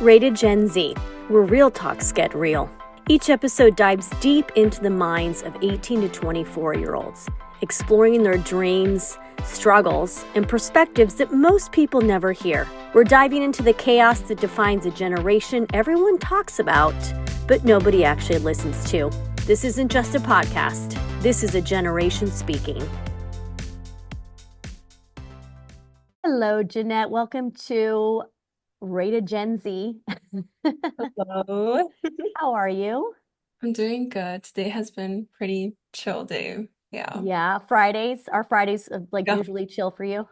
Rated Gen Z, where real talks get real. Each episode dives deep into the minds of 18 to 24-year-olds, exploring their dreams, struggles, and perspectives that most people never hear. We're diving into the chaos that defines a generation everyone talks about, but nobody actually listens to. This isn't just a podcast. This is a generation speaking. Hello, Jannett. Welcome to Rated Gen Z. Hello. How are you? I'm doing good. Today has been pretty chill day. Yeah. Yeah, Fridays. Are Fridays like Yeah. usually chill for you?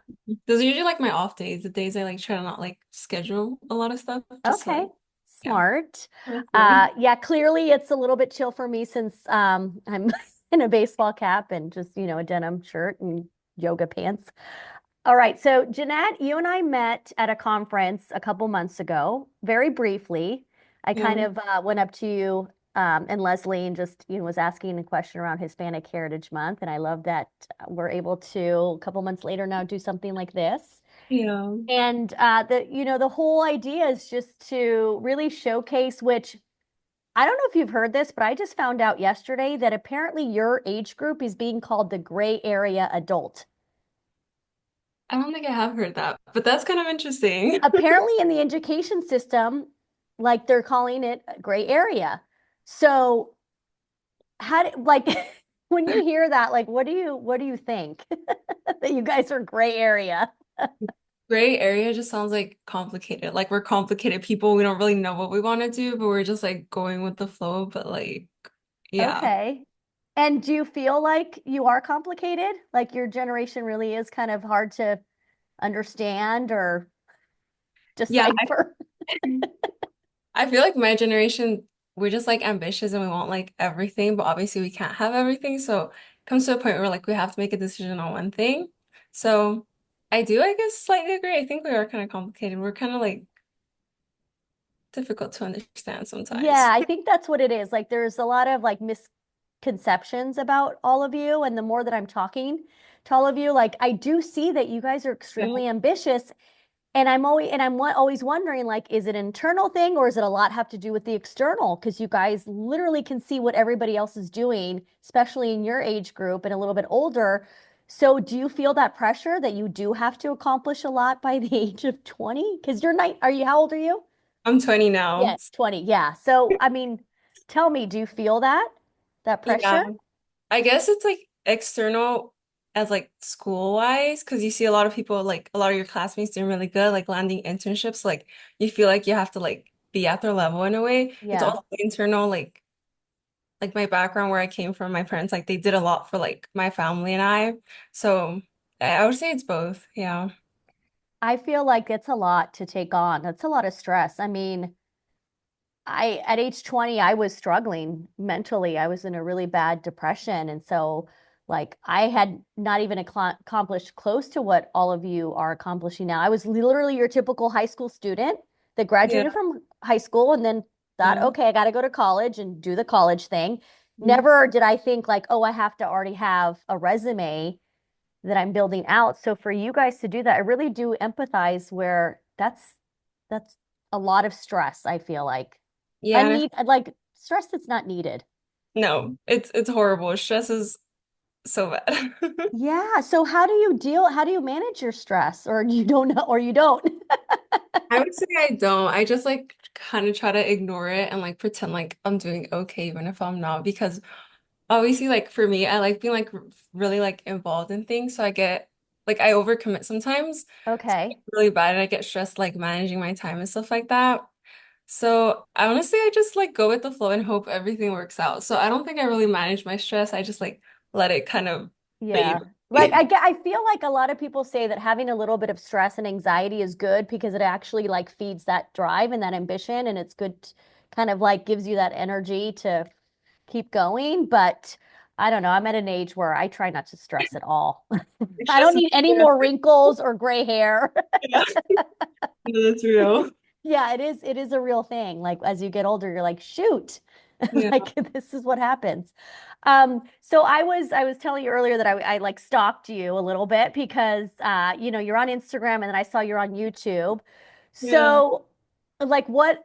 Those are usually like my off days, the days I like try to not like schedule a lot of stuff, just to, Okay, like, yeah. smart. That's good. Yeah, clearly it's a little bit chill for me since I'm in a baseball cap and just, a denim shirt and yoga pants. All right, so Jeanette, you and I met at a conference a couple months ago, very briefly. I kind Yeah. of went up to you and Leslie and just, was asking a question around Hispanic Heritage Month, and I love that we're able to a couple months later now do something like this. Yeah. And the whole idea is just to really showcase, which I don't know if you've heard this, but I just found out yesterday that apparently your age group is being called the gray area adult. I don't think I have heard that, but that's kind of interesting. Apparently in the education system, like they're calling it a gray area. So like when you hear that, like what do you think? That you guys are gray area? Gray area just sounds like complicated. Like we're complicated people. We don't really know what we want to do, but we're just like going with the flow. But like, yeah. Okay. And do you feel like you are complicated? Like your generation really is kind of hard to understand or Yeah, decipher? I feel like my generation, we're just like ambitious and we want like everything, but obviously we can't have everything. So it comes to a point where like we have to make a decision on one thing. So I do, I guess, slightly agree. I think we are kind of complicated. We're kind of like difficult to understand Yeah, sometimes. I think that's what it is. Like there's a lot of like misconceptions about all of you. And the more that I'm talking to all of you, like I do see that you guys are Yeah. extremely ambitious. And I'm always wondering, like, is it an internal thing or is it a lot have to do with the external? Because you guys literally can see what everybody else is doing, especially in your age group and a little bit older. So do you feel that pressure that you do have to accomplish a lot by the age of 20? Because how old are you? I'm 20 now. Yes, 20. Yeah. So, I mean, tell me, do you feel that Yeah. pressure? I guess it's like external as like school wise, because you see a lot of people like a lot of your classmates doing really good, like landing internships. Like you feel like you have to like be at their level in a way. It's Yeah. also internal, like my background where I came from, my parents like they did a lot for like my family and I. So I would say it's both. Yeah. I feel like it's a lot to take on. That's a lot of stress. I mean, at age 20, I was struggling mentally. I was in a really bad depression. And so, like, I had not even accomplished close to what all of you are accomplishing now. I was literally your typical high school student that Yeah. graduated from high school and then thought, Yeah. okay, I got to go to college and do the college thing. Mhm. Never did I think, like, oh, I have to already have a resume that I'm building out. So, for you guys to do that, I really do empathize where that's a lot of stress, I feel like. Yeah, and Like stress that's not needed. no, it's horrible. Stress is so bad. Yeah. So how do you manage your stress or you don't know or you don't? I would say I don't. I just like kind of try to ignore it and like pretend like I'm doing okay even if I'm not because obviously like for me I like being like really like involved in things so I get like I overcommit sometimes. So Okay. it's really bad and I get stressed like managing my time and stuff like that. So I honestly I just like go with the flow and hope everything works out. So I don't think I really manage my stress. I just like let it kind of Yeah. fade. Like I feel like a lot of people say that having a little bit of stress and anxiety is good because it actually like feeds that drive and that ambition and it's good kind of like gives you that energy to keep going, but I don't know. I'm at an age where I try not to stress at all. It's I just don't need any more wrinkles or gray hair. yeah, that's real. Yeah, it is a real thing. Like as you get older, you're like, shoot, Yeah. like this is what happens. So I was telling you earlier that I like stalked you a little bit because you're on Instagram and then I saw you're on YouTube. Yeah. So like what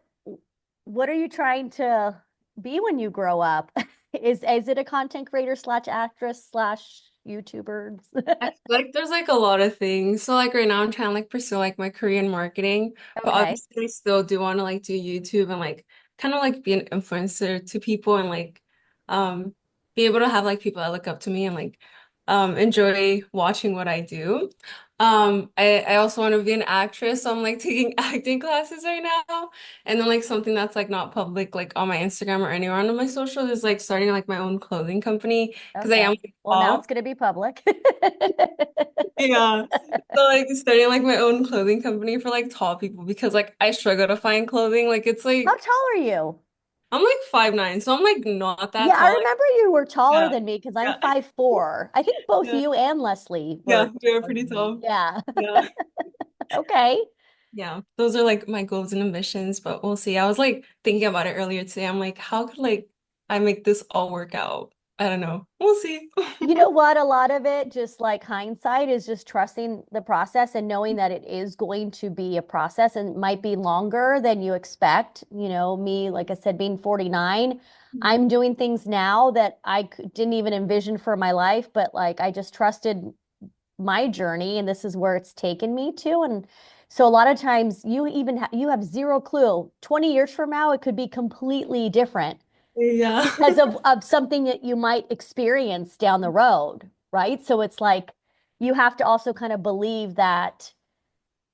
are you trying to be when you grow up? Is it a content creator slash actress slash YouTuber? I feel like there's like a lot of things. So like right now I'm trying to like pursue like my career in marketing, but Okay. obviously I still do want to like do YouTube and like kind of like be an influencer to people and like be able to have like people that look up to me and like enjoy watching what I do. I also want to be an actress, so I'm like taking acting classes right now. And then like something that's like not public like on my Instagram or anywhere on my social is like starting like my own clothing company because I am Okay. like, Well, now tall. it's going to be public. Yeah. So like starting like my own clothing company for like tall people because like I struggle to find clothing. Like it's How like tall are you? I'm like 5'9", so I'm like not that Yeah, I tall. Like, remember you were taller yeah. than me because I'm Yeah. 5'4". I think both Yeah. you and Leslie Yeah. were We are taller pretty than me. tall. Yeah. Yeah. Okay. Yeah. Those are like my goals and ambitions, but we'll see. I was like thinking about it earlier today. I'm like, how could like I make this all work out? I don't know. We'll see. You know what? A lot of it, just like hindsight, is just trusting the process and knowing that it is going to be a process and it might be longer than you expect. You know, me, like I said, being 49, Mhm. I'm doing things now that didn't even envision for my life, but like I just trusted my journey and this is where it's taken me to. And so a lot of times you have zero clue. 20 years from now, it could be completely different Yeah. because of something that you might experience down the road, right? So it's like you have to also kind of believe that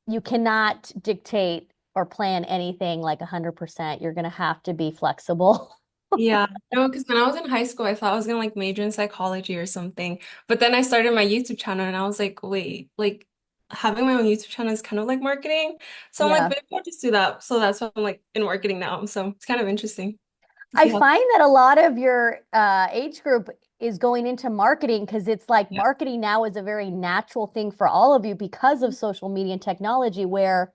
you cannot dictate or plan anything like 100%. You're going to have to be flexible. Yeah, no, because when I was in high school, I thought I was gonna like major in psychology or something. But then I started my YouTube channel and I was like, wait, like having my own YouTube channel is kind of like marketing. So I'm like, Yeah. maybe I'll just do that. So that's why I'm like in marketing now. So it's kind of interesting to I see how. find that a lot of your age group is going into marketing because it's like Yeah. marketing now is a very natural thing for all of you because of social media and technology, where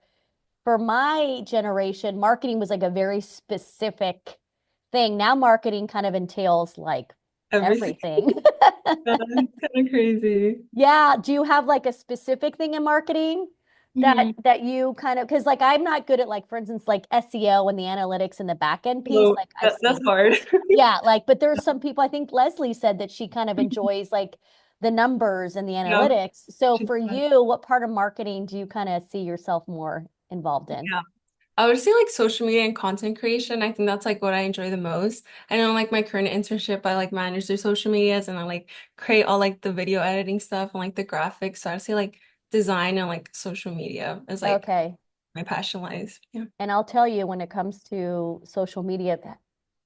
for my generation, marketing was like a very specific thing. Now marketing kind of entails like Everything. everything. Yeah, it's kind of crazy. Yeah. Do you have like a specific thing in marketing that Hmm. you kind of because like I'm not good at like for instance like SEO and the analytics and the back end piece. So Like I've that's seen hard. yeah, like but there's some people I think Leslie said that she kind of enjoys like the numbers and the Yeah. analytics. So She's for fun. you, what part of marketing do you kind of see yourself more involved in? Yeah. I would say like social media and content creation. I think that's like what I enjoy the most. I know like my current internship, I like manage their social medias and I like create all like the video editing stuff and like the graphics. So I'd say like design and like social media is like Okay. my passion lies. Yeah. And I'll tell you, when it comes to social media,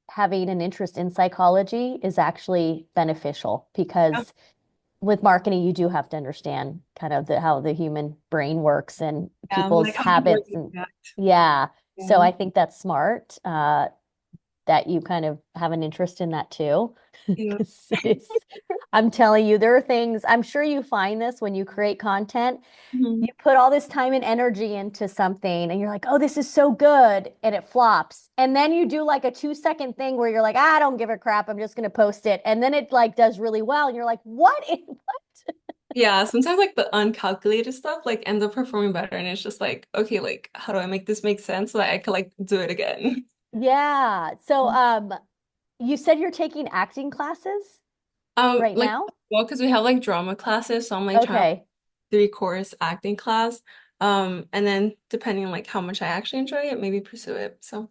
having an interest in psychology is actually beneficial Yeah. because with marketing, you do have to understand kind of how the human brain works and Yeah. people's Like how people habits. And react. yeah, so Yeah. I think that's smart that you kind of have an interest in that too. Yeah. Because I'm telling you, there are things, I'm sure you find this when you create content. Mhm. You put all this time and energy into something and you're like, oh, this is so good. And it flops. And then you do like a 2 second thing where you're like, I don't give a crap. I'm just going to post it. And then it like does really well. And you're like, what? Yeah. Sometimes like the uncalculated stuff like ends up performing better. And it's just like, okay, like how do I make this make sense so that I could like do it again? Yeah. So, you said you're taking acting classes right Like, now? well, because we have like drama classes, so I'm like trying to Okay. 3 course acting class. And then depending on like how much I actually enjoy it, maybe pursue it. So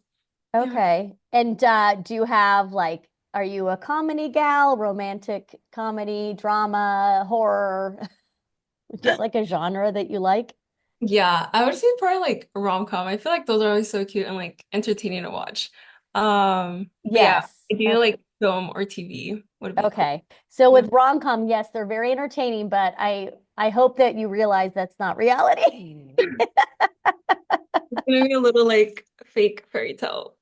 yeah. Okay. And do you have like, are you a comedy gal, romantic comedy, drama, horror? Do you have like a genre that you like? Yeah, I would say probably like rom-com. I feel like those are always so cute and like entertaining to watch. But yeah, Yes. ideally like film or TV would be cool. Okay. So Yeah. with rom-com, yes, they're very entertaining, but I hope that you realize that's not reality. It's gonna be a little like fake fairy tale.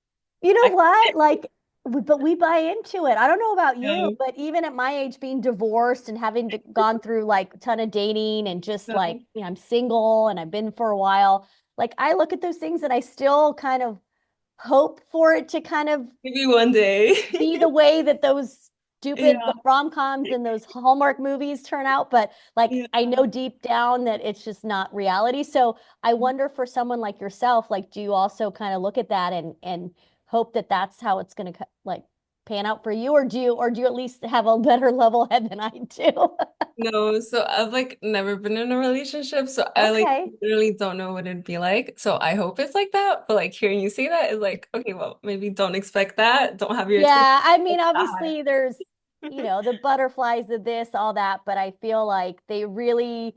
You know I, what? Like, but we buy into it. I don't know about you, yeah, but even at my age, being divorced and having gone through like a ton of dating and just yeah. like, you know, I'm single and I've been for a while. Like, I look at those things and I still kind of hope for it to kind of Maybe one day. be the way that those stupid Yeah. rom-coms and those Hallmark movies turn out, but like Yeah. I know deep down that it's just not reality. So I wonder for someone like yourself, like do you also kind of look at that and hope that that's how it's going to like pan out for you, or do you at least have a better level head than I do? No, so I've like never been in a relationship, so I like Okay. literally don't know what it'd be like. So I hope it's like that, but like hearing you say that is like, okay, well, maybe don't expect that. Don't have your expectations Yeah, I mean, that high. obviously there's, the butterflies of this, all that, but I feel like they really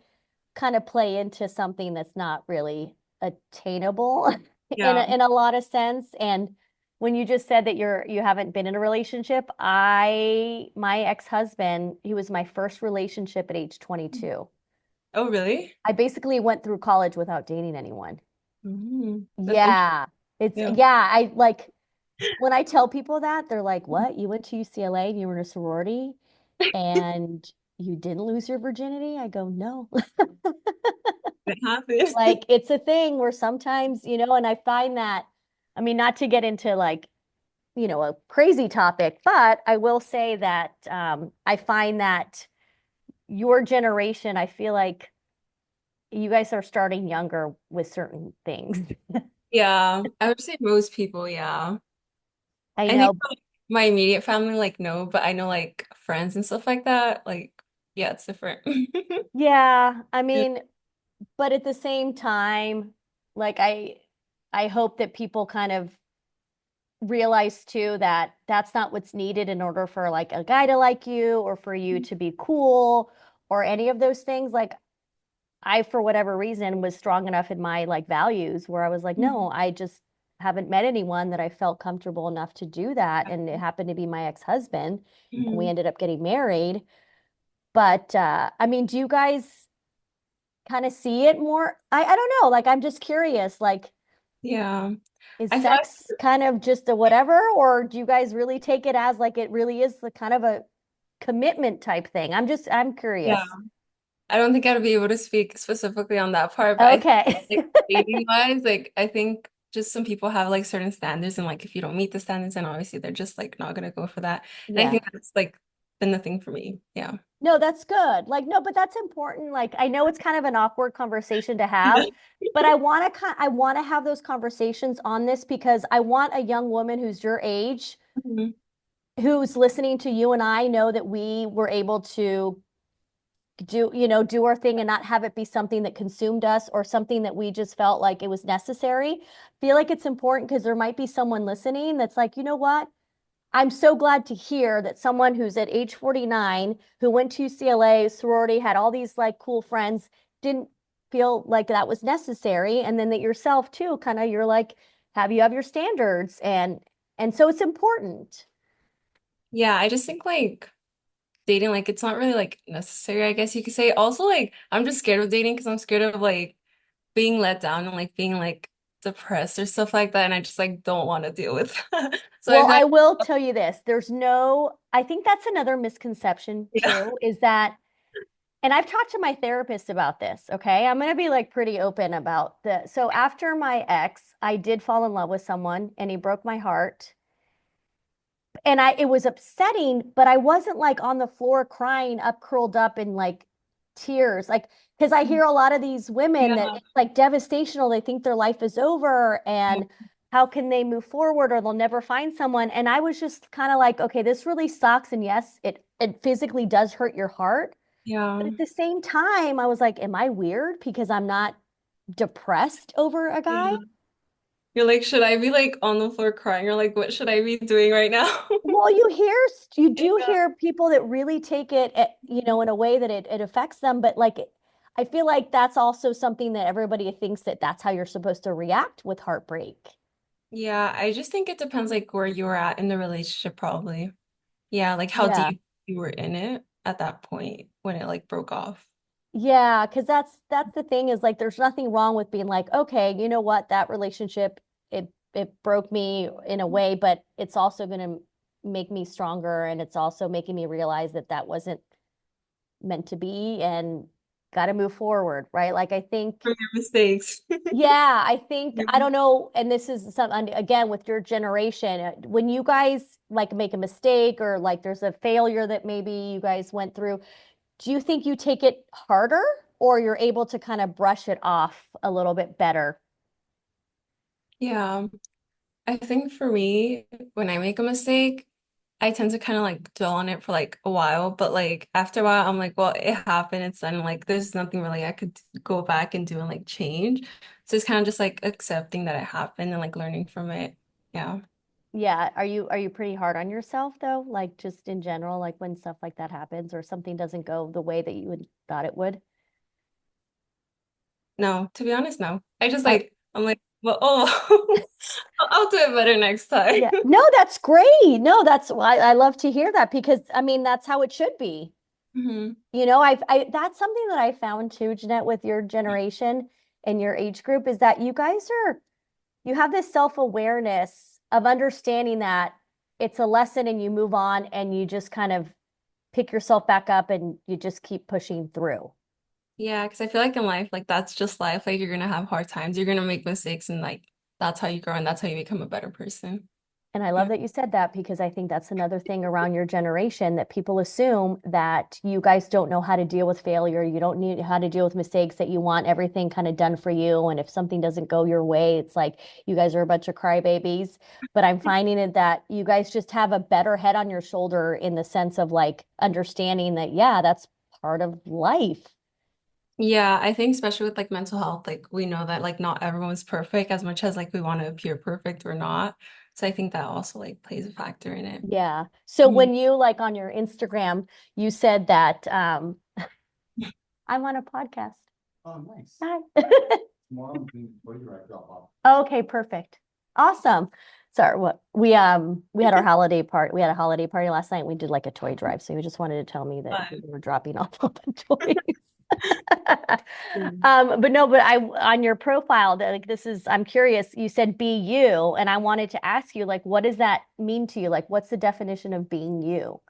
kind of play into something that's not really attainable Yeah. in a lot of sense. And when you just said that you haven't been in a relationship, my ex-husband, he was my first relationship at age 22. Oh, really? I basically went through college without dating anyone. That's interesting. Yeah. Yeah. I like when I tell people that, they're like, "What? You went to UCLA and you were in a sorority and you didn't lose your virginity?" I go, "No." It happened. Like it's a thing where sometimes, and I find that, I mean, not to get into like, a crazy topic, but I will say that I find that your generation, I feel like you guys are starting younger with certain things. Yeah, I would say most people, yeah. I I think know. like, my immediate family, like, no, but I know like friends and stuff like that. Like, yeah, it's different. Yeah, I Yeah. mean, but at the same time, like I hope that people kind of realize too that that's not what's needed in order for like a guy to like you or for you to be cool or any of those things. Like I, for whatever reason, was strong enough in my like values where I was like, no, I just haven't met anyone that I felt comfortable enough to do that. And it happened to be my ex-husband, and we Mhm. ended up getting married. But I mean, do you guys kind of see it more? I don't know. Like I'm just curious, like Yeah. is I feel like, sex kind of just a whatever, or do you guys really take it as like it really is the kind of a commitment type thing? I'm yeah, curious. I don't think I'd be able to speak specifically on that part, but I think Okay. like dating wise, like I think just some people have like certain standards and like if you don't meet the standards, then obviously they're just like not gonna go for that. And I Yeah. think that's like been the thing for me. Yeah. No, that's good. Like, no, but that's important. Like, I know it's kind of an awkward conversation to have, but I want to have those conversations on this because I want a young woman who's your age, Mhm. who's listening to you and I know that we were able to do our thing and not have it be something that consumed us or something that we just felt like it was necessary. Feel like it's important because there might be someone listening that's like, you know what? I'm so glad to hear that someone who's at age 49, who went to UCLA, sorority, had all these like cool friends, didn't feel like that was necessary. And then that yourself too, kind of you're like, you have your standards and so it's important. Yeah, I just think like dating, like it's not really like necessary, I guess you could say. Also, like I'm just scared of dating because I'm scared of like being let down and like being like depressed or stuff like that, and I just like don't want to deal with that. So I Well, feel I like will tell you this. I think that's another misconception yeah. too, is that, and I've talked to my therapist about this, okay? I'm going to be like pretty open about the, so after my ex, I did fall in love with someone and he broke my heart. And it was upsetting, but I wasn't like on the floor crying up, curled up in like tears. Like, because I hear a lot of these women that Yeah. it's like devastational. They think their life is over and how can they move forward or they'll never find someone. And I was just kind of like, okay, this really sucks. And yes, it physically does hurt your heart. But Yeah. at the same time, I was like, am I weird because I'm not depressed over a guy? Yeah. You're like, should I be like on the floor crying or like what should I be doing right now? Well, you do Yeah. hear people that really take it, in a way that it affects them. But like, I feel like that's also something that everybody thinks that that's how you're supposed to react with heartbreak. Yeah, I just think it depends like where you were at in the relationship probably. Yeah, like how Yeah. deep you were in it at that point when it like broke off. Yeah, because that's the thing is like there's nothing wrong with being like, okay, you know what, that relationship it broke me in a way, but it's also going to make me stronger and it's also making me realize that that wasn't meant to be and got to move forward, right? Like I think, From your mistakes. yeah, I think, Yeah. I don't know, and this is something again with your generation, when you guys like make a mistake or like there's a failure that maybe you guys went through, do you think you take it harder or you're able to kind of brush it off a little bit better? Yeah. I think for me, when I make a mistake, I tend to kind of like dwell on it for like a while, but like after a while, I'm like, well, it happened. It's done. Like, there's nothing really I could go back and do and like change. So it's kind of just like accepting that it happened and like learning from it. Yeah. Yeah, are you pretty hard on yourself though? Like just in general, like when stuff like that happens or something doesn't go the way that you would thought it would? No, to be honest, no. I just Uh, like, I'm like, well, oh, I'll do it better next time. yeah. No, that's great. No, that's I love to hear that because I mean that's how it should be. Hmm. You know, that's something that I found too, Jeanette, with your generation and your age group is that you have this self-awareness of understanding that it's a lesson and you move on and you just kind of pick yourself back up and you just keep pushing through. Yeah, because I feel like in life, like that's just life. Like you're gonna have hard times, you're gonna make mistakes, and like that's how you grow and that's how you become a better person. And I love Yeah. that you said that because I think that's another thing around your generation that people assume that you guys don't know how to deal with failure. You don't need how to deal with mistakes, that you want everything kind of done for you. And if something doesn't go your way, it's like you guys are a bunch of crybabies. But I'm finding it that you guys just have a better head on your shoulder in the sense of like understanding that, yeah, that's part of life. Yeah, I think especially with like mental health, like we know that like not everyone's perfect as much as like we want to appear perfect or not. So I think that also like plays a factor in it. Yeah. So Mhm. when you like on your Instagram, you said that I'm on a podcast. Oh, nice. Hi. Tomorrow I'm doing toy drive drop off. Okay, perfect. Awesome. Sorry, what we had our holiday party. We had a holiday party last night. We did like a toy drive. So you just wanted to tell me that we But were dropping off all the toys. mm, But no, but I on your profile that like this is I'm curious. You said be you, and I wanted to ask you like what does that mean to you? Like what's the definition of being you?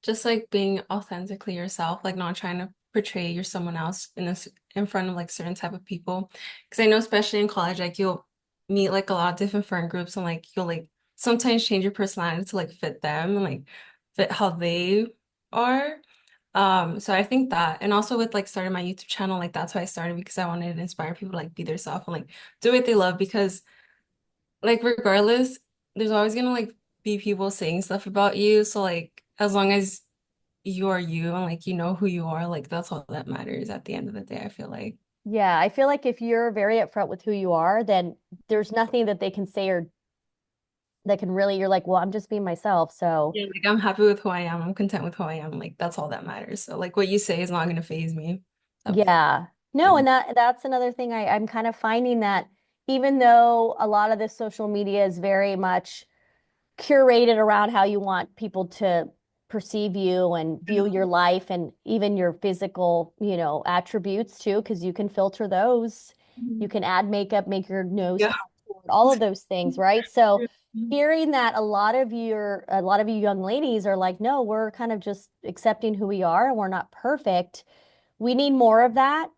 just like being authentically yourself, like not trying to portray you're someone else in this in front of like certain type of people. Because I know especially in college, like you'll meet like a lot of different friend groups and like you'll like sometimes change your personality to like fit them and like fit how they are. So I think that, and also with like starting my YouTube channel, like that's why I started because I wanted to inspire people to like be their self and like do what they love because like regardless, there's always gonna like be people saying stuff about you. So like as long as you are you and like you know who you are, like that's all that matters at the end of the day, I feel like. Yeah, I feel like if you're very upfront with who you are, then there's nothing that they can say or that can really, you're like, well, I'm just being myself. So Yeah, like I'm happy with who I am. I'm content with who I am. Like that's all that matters. So like what you say is not gonna phase me. That's yeah. No, and that's another thing I'm kind of finding that even though a lot of this social media is very much curated around how you want people to perceive you and view your life and even your physical, attributes too, because you can filter those. You Mhm. can add makeup, make your nose Yeah. contoured, all of those things, right? So hearing that a lot of you young ladies are like, no, we're kind of just accepting who we are and we're not perfect. We need more of that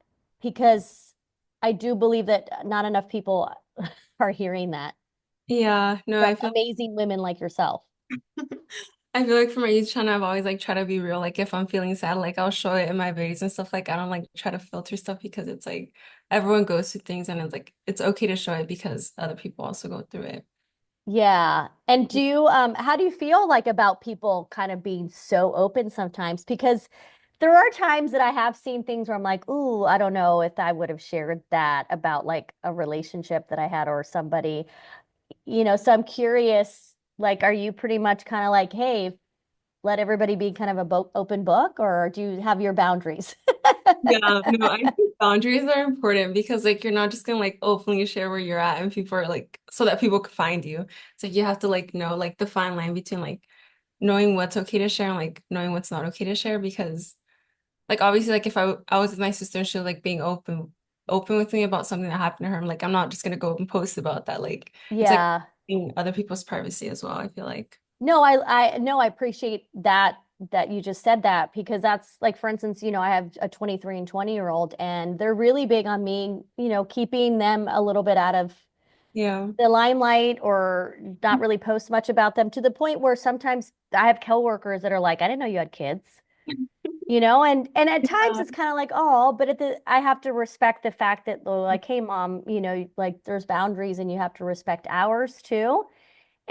because I do believe that not enough people are hearing that Yeah, no, from I feel amazing women like yourself. I feel like for my YouTube channel, I've always like try to be real. Like if I'm feeling sad, like I'll show it in my videos and stuff. Like I don't like try to filter stuff because it's like everyone goes through things and it's like it's okay to show it because other people also go through it. Yeah. And how do you feel like about people kind of being so open sometimes? Because there are times that I have seen things where I'm like, ooh, I don't know if I would have shared that about like a relationship that I had or somebody, so I'm curious, like, are you pretty much kind of like, hey, let everybody be kind of a bo open book, or do you have your boundaries? Yeah, no, I think boundaries are important because like you're not just gonna like openly share where you're at and people are like so that people can find you. So you have to like know like the fine line between like knowing what's okay to share and like knowing what's not okay to share because like obviously like if I was with my sister and she was like being open with me about something that happened to her, I'm like I'm not just gonna go and post about that. Like it's like Yeah. in other people's privacy as well, I feel like. No, I no, I appreciate that that you just said that, because that's like, for instance, I have a 23 and 20-year-old, and they're really big on me, keeping them a little bit out of Yeah. the limelight, or not really post much about them, to the point where sometimes I have coworkers that are like, I didn't know you had kids. And at times Yeah. it's kind of like, oh, but I have to respect the fact that, like, hey, mom, like, there's boundaries and you have to respect ours too.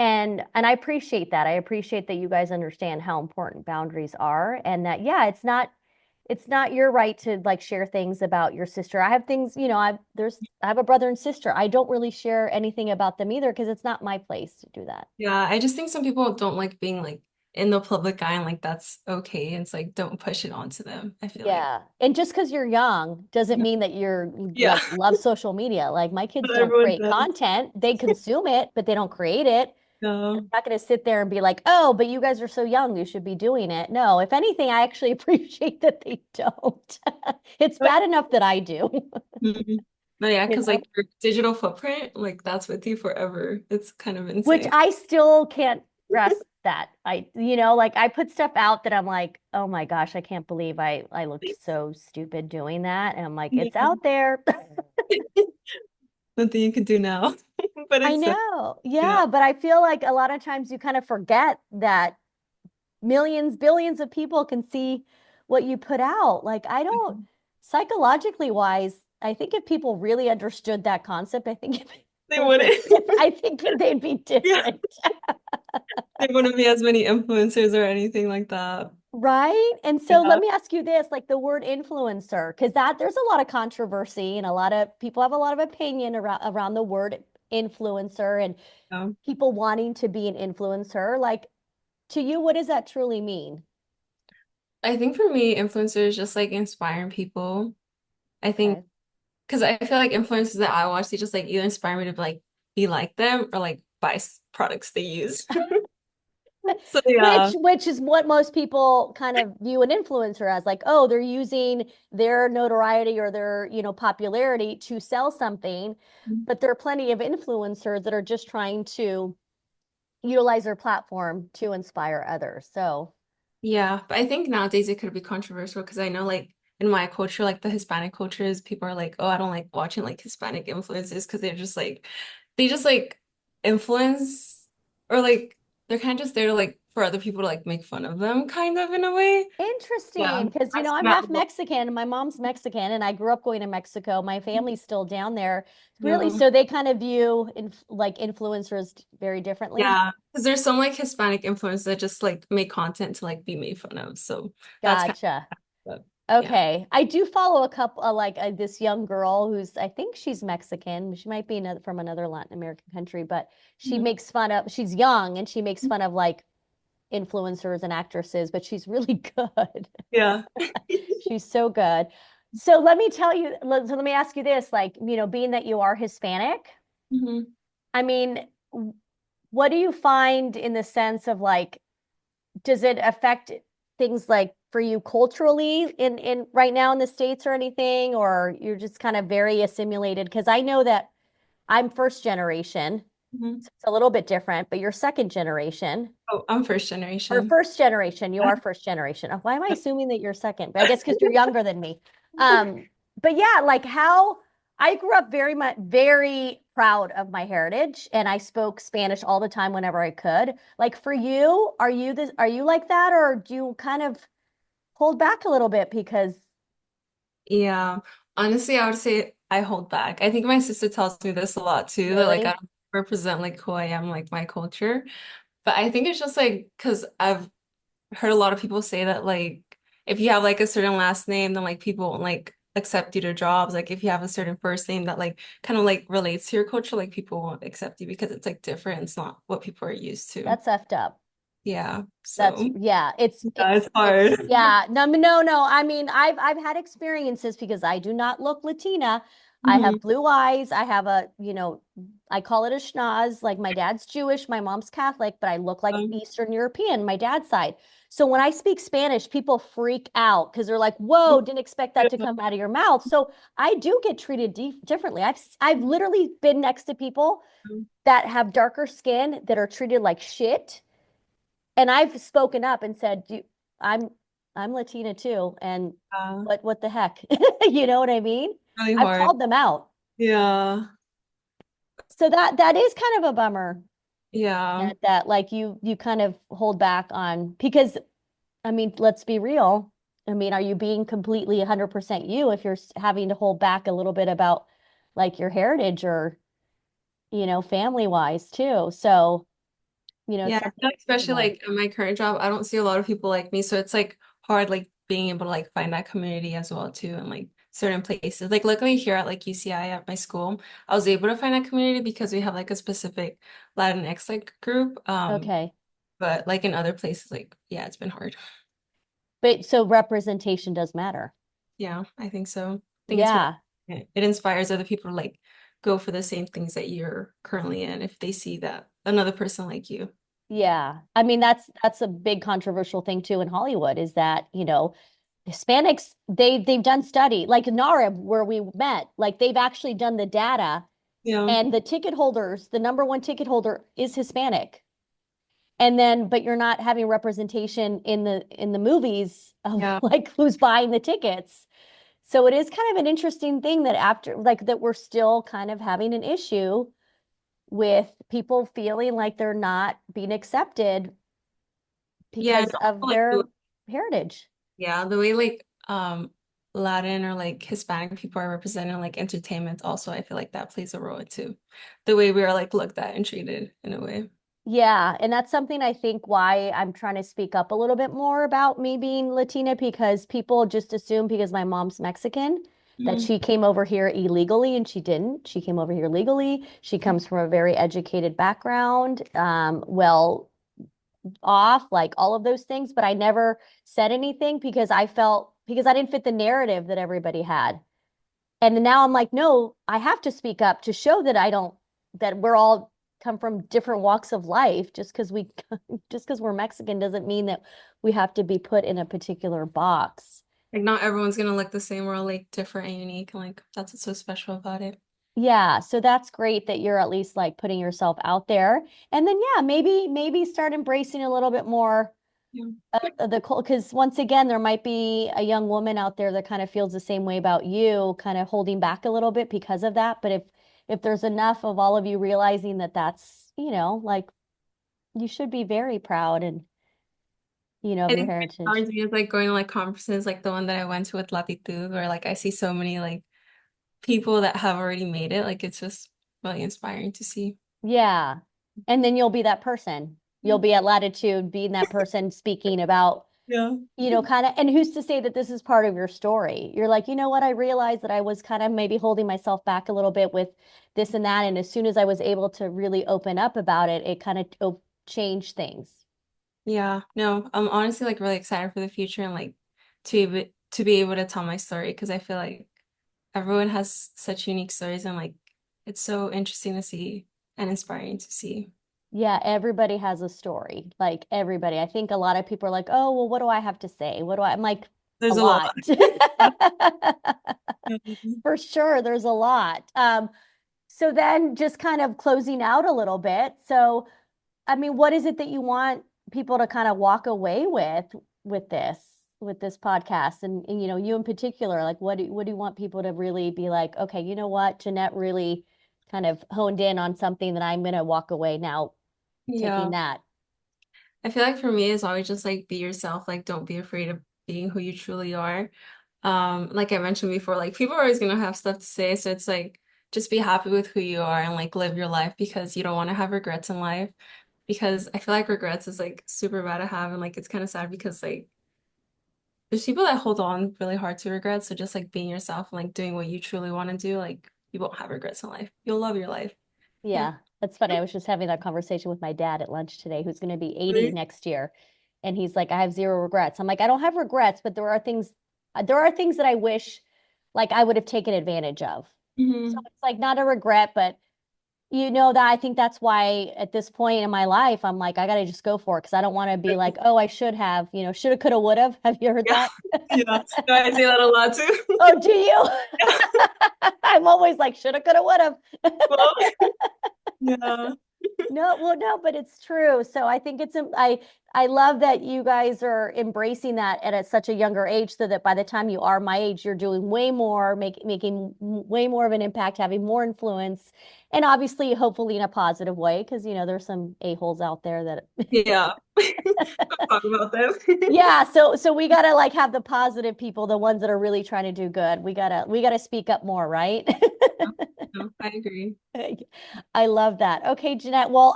And I appreciate that. I appreciate that you guys understand how important boundaries are, and that, yeah, it's not your right to, like, share things about your sister. I have things, I have a brother and sister. I don't really share anything about them either, because it's not my place to do that. Yeah, I just think some people don't like being like in the public eye and like that's okay. It's like don't push it onto them, I feel like. Yeah. And just because you're young doesn't mean that you're Yeah, like love social media. Like, my kids but don't everyone create does. content. They consume it, but they don't create it. I'm No. not going to sit there and be like, oh, but you guys are so young, you should be doing it. No, if anything, I actually appreciate that they don't. It's But bad enough that I do, Mhm. No, yeah, you because know, like your digital footprint, like that's with you forever. It's kind of which insane. I still can't grasp that. Like, I put stuff out that I'm like, oh my gosh, I can't believe I looked so stupid doing that. And I'm like, it's Yeah. out there. Nothing you can do now. But I it's know. yeah. Yeah, but I feel like a lot of times you kind of forget that millions, billions of people can see what you put out. Like, I don't, psychologically wise, I think if people really understood that concept, I think They it would be wouldn't. I think they'd be Yeah. different. There wouldn't be as many influencers or anything like that. Right? And so let Yeah. me ask you this, like, the word influencer, because that there's a lot of controversy, and a lot of people have a lot of opinion around the word influencer, and Yeah. people wanting to be an influencer. Like, to you, what does that truly mean? I think for me, influencers just like inspiring people. I think Okay. because I feel like influencers that I watch, they just like either inspire me to like be like them or like buy products they use. So Which yeah. which is what most people kind of view an influencer as, like, oh, they're using their notoriety or their, popularity to sell something. But there are plenty of influencers that are just trying to utilize their platform to inspire others. So, Yeah, but I think nowadays it could be controversial because I know like in my culture, like the Hispanic cultures, people are like, oh, I don't like watching like Hispanic influencers because they're just like they just like influence or like they're kind of just there to like for other people to like make fun of them kind of in a way. Yeah. interesting, because, I've seen I'm that half a lot. Mexican and my mom's Mexican, and I grew up going to Mexico. My family's still down there. Really, Yeah. so they kind of view like influencers very differently. Yeah. Because there's some like Hispanic influencers that just like make content to like be made fun of. So that's kind Gotcha. of yeah. Okay. I do follow a couple, like, this young girl who's, I think she's Mexican. She might be from another Latin American country, but Mhm. she's young, and she makes fun of, like, influencers and actresses, but she's really good. Yeah. She's so good. So let me ask you this, like, being that you are Hispanic, Mhm. I mean, what do you find in the sense of, like, does it affect things, like, for you culturally in right now in the States or anything, or you're just kind of very assimilated? Because I know that I'm first generation, Mhm. so it's a little bit different, but you're second generation. Oh, I'm first Or generation. first generation, you are first generation. Why am I assuming that you're second? But I guess because you're younger than me. Um, but yeah, like, how I grew up very much very proud of my heritage, and I spoke Spanish all the time whenever I could. Like, for you, are you like that, or do you kind of hold back a little bit because Yeah. Honestly, I would say I hold back. I think my sister tells me this a lot too, that like I really? don't represent like who I am, like my culture. But I think it's just like because I've heard a lot of people say that like if you have like a certain last name, then like people won't like accept you to jobs. Like if you have a certain first name that like kind of like relates to your culture, like people won't accept you because it's like different. It's not what people are used to. That's effed up. Yeah. That's, So yeah, yeah, it's hard. yeah, no, no, no. I mean, I've had experiences, because I do not look Latina. I have Mhm. blue eyes. I have I call it a schnoz. Like, my dad's Jewish, my mom's Catholic, but I look like Um, Eastern European, my dad's side. So when I speak Spanish, people freak out because they're like, "Whoa, didn't expect that to come out of your mouth." So I do get treated differently. I've literally been next to people that have darker skin that are treated like shit, and I've spoken up and said, I'm Latina too, and Yeah, what the heck? You know what I mean? really I've hard. called them out. Yeah. So that is kind of a bummer Yeah. that like you kind of hold back on because I mean, let's be real. I mean, are you being completely 100% you if you're having to hold back a little bit about like your heritage or, family wise too? So, it's Yeah, I feel something like to think especially about. like in my current job, I don't see a lot of people like me, so it's like hard like being able to like find that community as well too in like certain places. Like luckily here at like UCI at my school, I was able to find that community because we have like a specific Latinx like group. Okay. But like in other places, like yeah, it's been hard. But so representation does matter. Yeah, I think so. I think it's really Yeah. it inspires other people to like go for the same things that you're currently in if they see that another person like you. Yeah. I mean, that's a big controversial thing too in Hollywood is that, Hispanics, they've done study, like NARIB where we met, like they've actually done the data Yeah. and the ticket holders, the number one ticket holder is Hispanic. And then, but you're not having representation in the movies of Yeah. like who's buying the tickets. So it is kind of an interesting thing that after like that we're still kind of having an issue with people feeling like they're not being accepted Yeah, and because of also, like their heritage. yeah, the way like Latin or like Hispanic people are represented in like entertainment also, I feel like that plays a role too. The way we are like looked at and treated in a way. Yeah, and that's something I think why I'm trying to speak up a little bit more about me being Latina because people just assume because my mom's Mexican that Mhm. she came over here illegally and she didn't. She came over here legally. She comes from a very educated background, well off, like all of those things, but I never said anything because I didn't fit the narrative that everybody had. And now I'm like, no, I have to speak up to show that I don't, that we're all come from different walks of life. Just because we're Mexican doesn't mean that we have to be put in a particular box. Like not everyone's gonna look the same. We're all like different and unique, and like that's what's so special about it. Yeah, so that's great that you're at least like putting yourself out there. And then yeah, maybe start embracing a little bit more Yeah. the because once again there might be a young woman out there that kind of feels the same way about you, kind of holding back a little bit because of that. But if there's enough of all of you realizing that that's, like you should be very proud and of I your think it's heritage. hard to me is like going to like conferences like the one that I went to with Latitud, where like I see so many like people that have already made it. Like it's just really inspiring to see. Yeah. And then you'll be that person. You'll Yeah. be at Latitude being that person speaking about, Yeah. kind of, and who's to say that this is part of your story? You're like, you know what? I realized that I was kind of maybe holding myself back a little bit with this and that. And as soon as I was able to really open up about it, it kind of changed things. Yeah, no, I'm honestly like really excited for the future and like to be able to tell my story because I feel like everyone has such unique stories and like it's so interesting to see and inspiring to see. Yeah, everybody has a story. Like everybody. I think a lot of people are like, oh, well, what do I have to say? I'm like, a There's a lot. lot. Mhm. For sure, there's a lot. So then just kind of closing out a little bit. So, I mean, what is it that you want people to kind of walk away with this, with this podcast? And you in particular, like what do you want people to really be like, okay, you know what? Jannett really kind of honed in on something that I'm gonna walk away now taking Yeah. that. I feel like for me it's always just like be yourself, like don't be afraid of being who you truly are. Like I mentioned before, like people are always gonna have stuff to say, so it's like just be happy with who you are and like live your life because you don't want to have regrets in life. Because I feel like regrets is like super bad to have and like it's kind of sad because like there's people that hold on really hard to regrets. So just like being yourself and like doing what you truly want to do, like you won't have regrets in life. You'll love your life. Yeah. Yeah, that's funny. I was just having that conversation with my dad at lunch today, who's going to be 80 Really? next year. And he's like, I have zero regrets. I'm like, I don't have regrets, but there are things that I wish like I would have taken advantage of. So Hmm. it's like not a regret, but that I think that's why at this point in my life, I'm like, I got to just go for it because I don't want to be like, oh, I should have, shoulda, coulda, would have. Have you heard Yeah. that? Yeah. No, I say that a lot too. Oh, do you? Yeah. I'm always like, shoulda, coulda, would have. Well, yeah. No, but it's true. So I think I love that you guys are embracing that at such a younger age, so that by the time you are my age, you're doing way more, making way more of an impact, having more influence, and obviously, hopefully in a positive way, because there's some a-holes out there that Yeah. Talk about them. yeah, so we gotta like have the positive people, the ones that are really trying to do good. We gotta speak up more, right? No, I agree. I love that. Okay, Jannett. Well,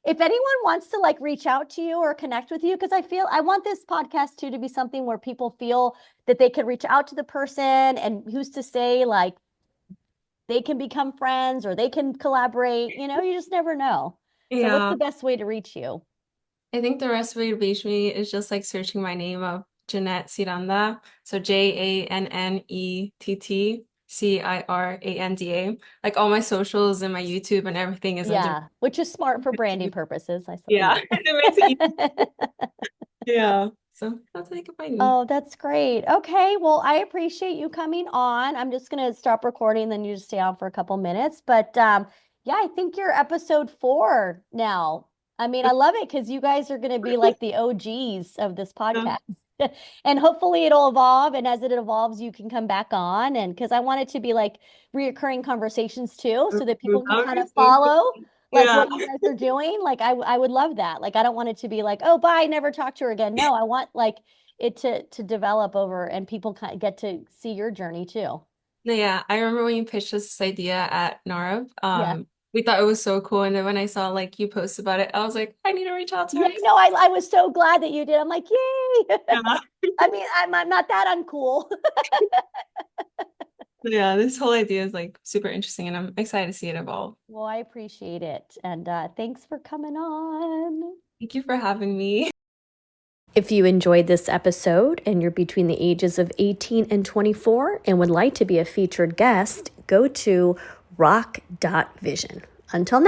if anyone wants to like reach out to you or connect with you, because I want this podcast too to be something where people feel that they could reach out to the person, and who's to say like they can become friends or they can collaborate. You just never know. So what's Yeah. the best way to reach you? I think the best way to reach me is just like searching my name of Jannett Ciranda. So JANNETTCIRANDA. Like all my socials and my YouTube and everything is under. Yeah, which is smart for branding purposes. Yeah. It makes it easy. Yeah. So that's how you can find me. Oh, that's great. Okay, well, I appreciate you coming on. I'm just gonna stop recording, then you just stay on for a couple minutes. But yeah, I think you're episode 4 now. I mean, I love it because you guys are gonna be like the OGs of this Yeah. podcast. And hopefully it'll evolve. And as it evolves, you can come back on. And because I want it to be like reoccurring conversations too, so that people can That would kind be of so follow cool. like Yeah. what you guys are doing. Like I would love that. Like I don't want it to be like, oh, bye, never talk to her again. No, I want like it to develop over and people kind of get to see your journey too. No, yeah. I remember when you pitched us this idea at NARB. Yeah. We thought it was so cool. And then when I saw like you post about it, I was like, I need to reach out to Yeah, her. no, I was so glad that you did. I'm like, yay. Yeah. I mean, I'm not that uncool. Yeah, this whole idea is like super interesting and I'm excited to see it evolve. Well, I appreciate it. And thanks for coming on. Thank you for having me. If you enjoyed this episode and you're between the ages of 18 and 24 and would like to be a featured guest, go to rock.vision. Until next